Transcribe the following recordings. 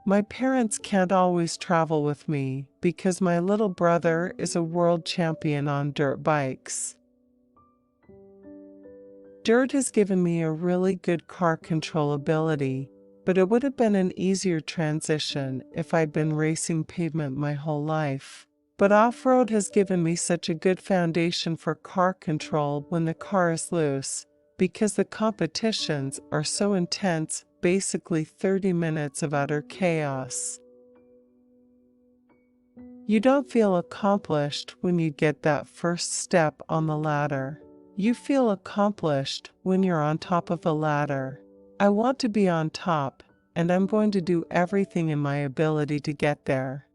My parents can't always travel with me because my little brother is a world champion on dirt bikes. Dirt has given me a really good car control ability, but it would have been an easier transition if I'd been racing pavement my whole life. But off-road has given me such a good foundation for car control when the car is loose, because the competitions are so intense, basically 30 minutes of utter chaos. You don't feel accomplished when you get that first step on the ladder. You feel accomplished when you're on top of the ladder. I want to be on top, and I'm going to do everything in my ability to get there.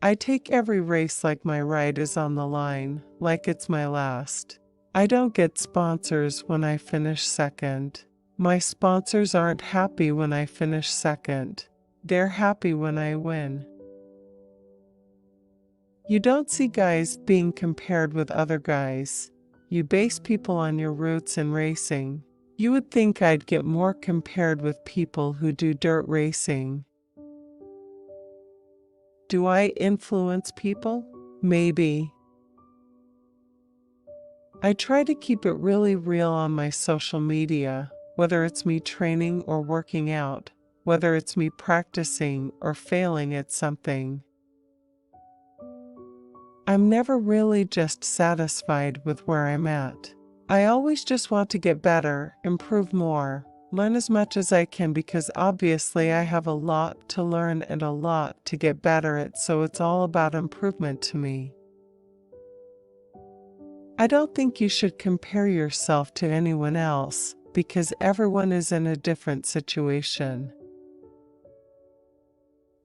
I take every race like my ride is on the line, like it's my last. I don't get sponsors when I finish second. My sponsors aren't happy when I finish second. They're happy when I win. You don't see guys being compared with other guys. You base people on your roots in racing. You would think I'd get more compared with people who do dirt racing. Do I influence people? Maybe. I try to keep it really real on my social media, whether it's me training or working out, whether it's me practicing or failing at something. I'm never really just satisfied with where I'm at. I always just want to get better, improve more, learn as much as I can because obviously I have a lot to learn and a lot to get better at, so it's all about improvement to me. I don't think you should compare yourself to anyone else because everyone is in a different situation.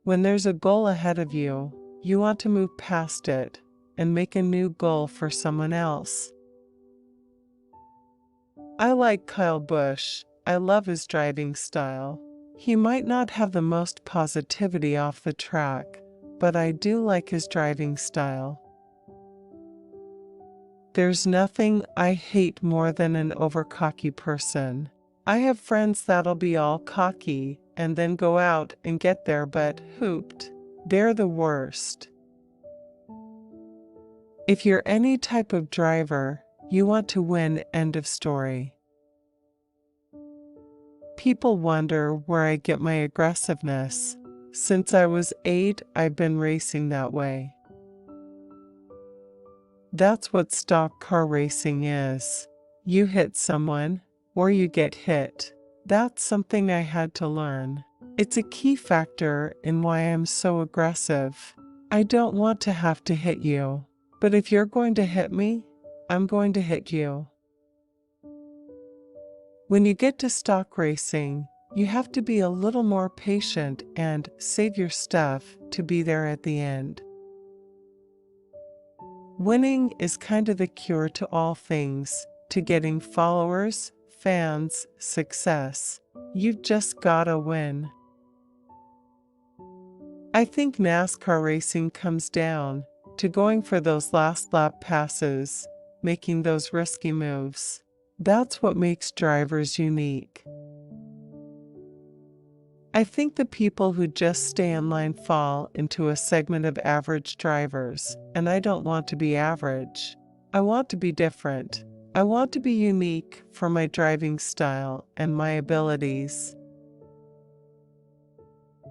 When there's a goal ahead of you, you want to move past it and make a new goal for someone else. I like Kyle Busch. I love his driving style. He might not have the most positivity off the track, but I do like his driving style. There's nothing I hate more than an overcocky person. I have friends that'll be all cocky and then go out and get there but hooped. They're the worst. If you're any type of driver, you want to win, end of story. People wonder where I get my aggressiveness. Since I was 8, I've been racing that way. That's what stock car racing is. You hit someone, or you get hit. That's something I had to learn. It's a key factor in why I'm so aggressive. I don't want to have to hit you, but if you're going to hit me, I'm going to hit you. When you get to stock racing, you have to be a little more patient and save your stuff to be there at the end. Winning is kind of the cure to all things, to getting followers, fans, success. You've just gotta win. I think NASCAR racing comes down to going for those last lap passes, making those risky moves. That's what makes drivers unique. I think the people who just stay in line fall into a segment of average drivers, and I don't want to be average. I want to be different. I want to be unique for my driving style and my abilities.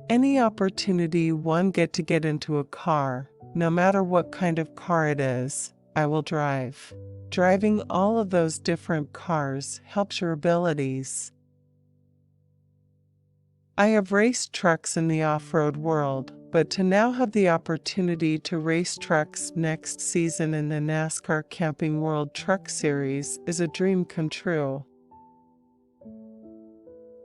Any opportunity one get to get into a car, no matter what kind of car it is, I will drive. Driving all of those different cars helps your abilities. I have raced trucks in the off-road world, but to now have the opportunity to race trucks next season in the NASCAR Camping World Truck Series is a dream come true.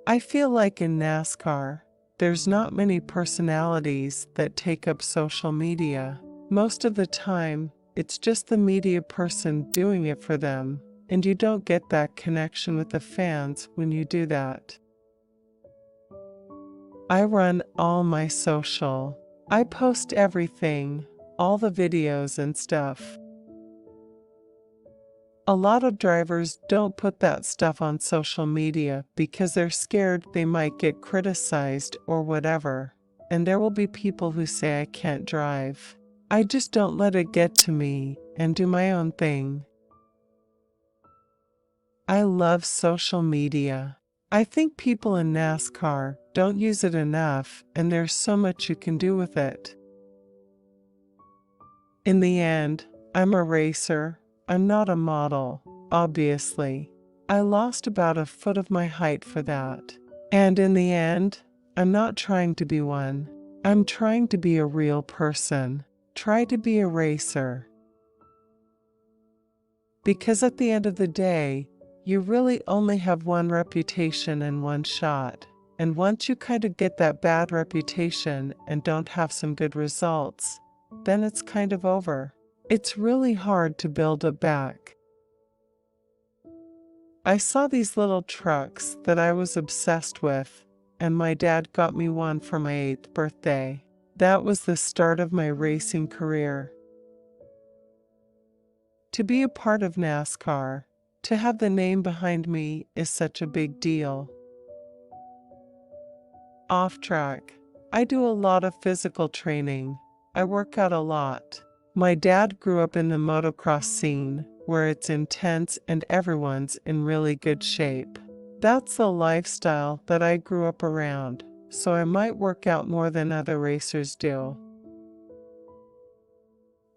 I feel like in NASCAR, there's not many personalities that take up social media. Most of the time, it's just the media person doing it for them, and you don't get that connection with the fans when you do that. I run all my social. I post everything, all the videos and stuff. A lot of drivers don't put that stuff on social media because they're scared they might get criticized or whatever. And there will be people who say I can't drive. I just don't let it get to me and do my own thing. I love social media. I think people in NASCAR don't use it enough, and there's so much you can do with it. In the end, I'm a racer. I'm not a model, obviously. I lost about a foot of my height for that. And in the end, I'm not trying to be one. I'm trying to be a real person. Try to be a racer. Because at the end of the day, you really only have one reputation and one shot. And once you kind of get that bad reputation and don't have some good results, then it's kind of over. It's really hard to build it back. I saw these little trucks that I was obsessed with, and my dad got me one for my 8th birthday. That was the start of my racing career. To be a part of NASCAR, to have the name behind me is such a big deal. Off track, I do a lot of physical training. I work out a lot. My dad grew up in the motocross scene, where it's intense and everyone's in really good shape. That's the lifestyle that I grew up around, so I might work out more than other racers do.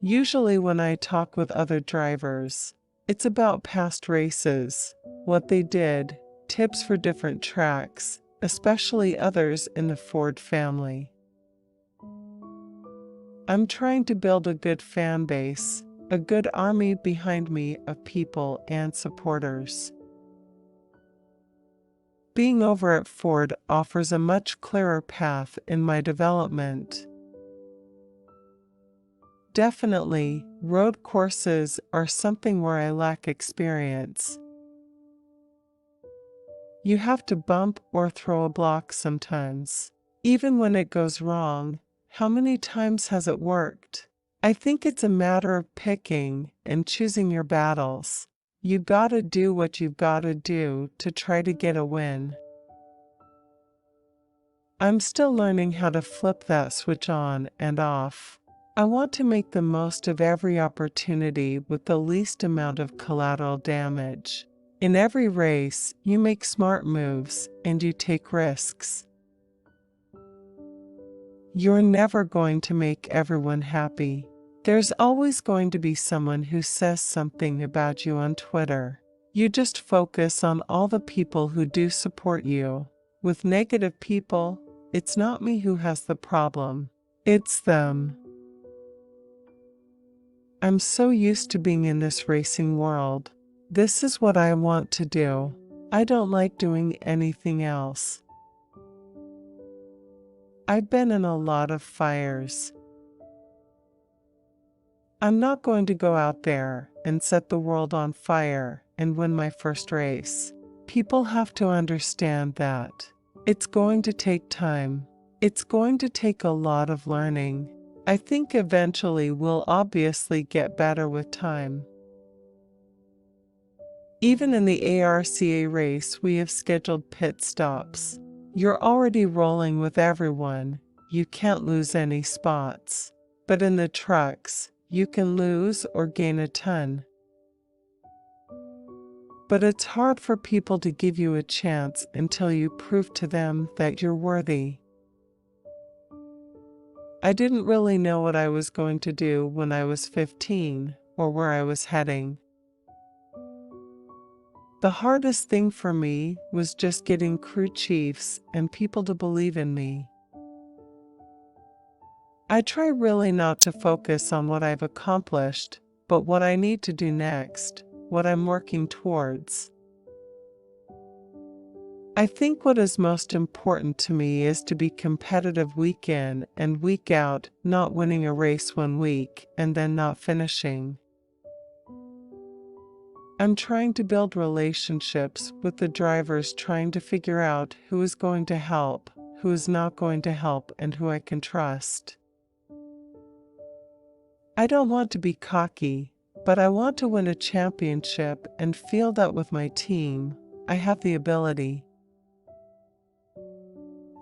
Usually when I talk with other drivers, it's about past races, what they did, tips for different tracks, especially others in the Ford family. I'm trying to build a good fan base, a good army behind me of people and supporters. Being over at Ford offers a much clearer path in my development. Definitely, road courses are something where I lack experience. You have to bump or throw a block sometimes. Even when it goes wrong, how many times has it worked? I think it's a matter of picking and choosing your battles. You gotta do what you've gotta do to try to get a win. I'm still learning how to flip that switch on and off. I want to make the most of every opportunity with the least amount of collateral damage. In every race, you make smart moves and you take risks. You're never going to make everyone happy. There's always going to be someone who says something about you on Twitter. You just focus on all the people who do support you. With negative people, it's not me who has the problem. It's them. I'm so used to being in this racing world. This is what I want to do. I don't like doing anything else. I've been in a lot of fires. I'm not going to go out there and set the world on fire and win my first race. People have to understand that. It's going to take time. It's going to take a lot of learning. I think eventually we'll obviously get better with time. Even in the ARCA race, we have scheduled pit stops. You're already rolling with everyone. You can't lose any spots. But in the trucks, you can lose or gain a ton. But it's hard for people to give you a chance until you prove to them that you're worthy. I didn't really know what I was going to do when I was 15 or where I was heading. The hardest thing for me was just getting crew chiefs and people to believe in me. I try really not to focus on what I've accomplished, but what I need to do next, what I'm working towards. I think what is most important to me is to be competitive week in and week out, not winning a race one week and then not finishing. I'm trying to build relationships with the drivers, trying to figure out who is going to help, who is not going to help, and who I can trust. I don't want to be cocky, but I want to win a championship and feel that with my team, I have the ability.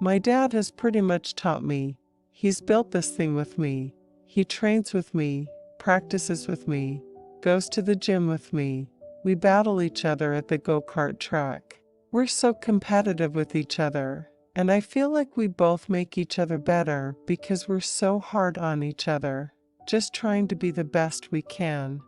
My dad has pretty much taught me. He's built this thing with me. He trains with me, practices with me, goes to the gym with me. We battle each other at the go-kart track. We're so competitive with each other, and I feel like we both make each other better because we're so hard on each other, just trying to be the best we can.